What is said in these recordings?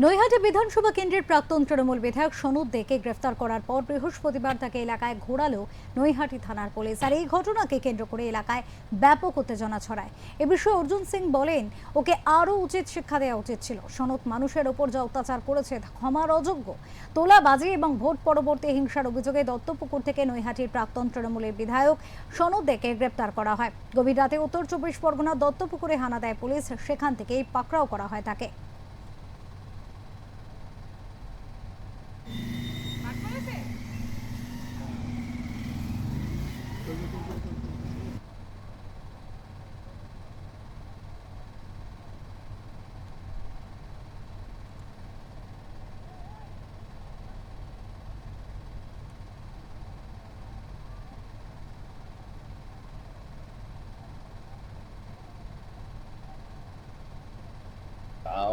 নৈহাটি বিধানসভা কেন্দ্রের প্রাক্তন তৃণমূল বিধায়ক সনদ দেকে গ্রেফতার করার পর বৃহস্পতিবার তাকে এলাকায় ঘোরালো নৈহাটি থানার পুলিশ। আর এই ঘটনাকে কেন্দ্র করে এলাকায় ব্যাপক উত্তেজনা ছড়ায়। এ বিষয়ে অর্জুন সিং বলেন, ওকে আরও উচিত শিক্ষা দেওয়া উচিত ছিল। সনদ মানুষের ওপর যা অত্যাচার করেছে ক্ষমার অযোগ্য। তোলাবাজি এবং ভোট পরবর্তী হিংসার অভিযোগে দত্তপুকুর থেকে নৈহাটির প্রাক্তন তৃণমূলের বিধায়ক সনদ দেকে গ্রেপ্তার করা হয়। গভীর রাতে উত্তর 24 পরগনার দত্তপুকুরে হানা দেয় পুলিশ। সেখান থেকেই পাকড়াও করা হয় তাকে।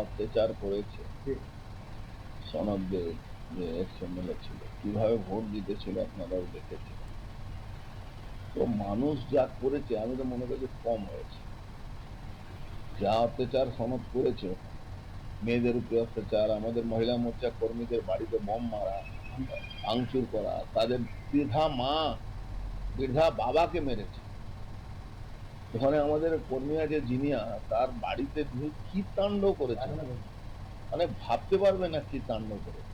অত্যাচার করেছে সনদদের, যে এমএলএ ছিল, কিভাবে ভোট দিতেছিল আপনারাও দেখেছেন। তো মানুষ যা করেছে আমি তো মনে করি কম হয়েছে। যা অত্যাচার সনদ করেছে, মেয়েদের উপরে অত্যাচার, আমাদের মহিলা মোর্চা কর্মীদের বাড়িতে বোম মারা, ভাঙচুর করা, তাদের বৃদ্ধা বাবাকে মেরেছে। ওখানে আমাদের কর্মী আছে জিনিয়া, তার বাড়িতে কি তাণ্ডব করেছে, মানে ভাবতে পারবে না কি তাণ্ডব করেছে।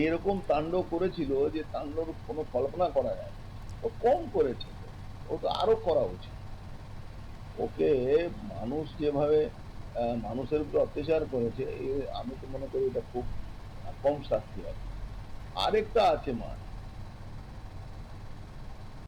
এরকম তাণ্ডব করেছিল যে তাণ্ডব কোনো কল্পনা করা যায়। ও কম করেছে, ও তো আরো করা উচিত। ওকে মানুষ যেভাবে মানুষের উপর অত্যাচার করেছে, আমি তো মনে করি এটা খুব কম শাস্তি আছে। আরেকটা আছে,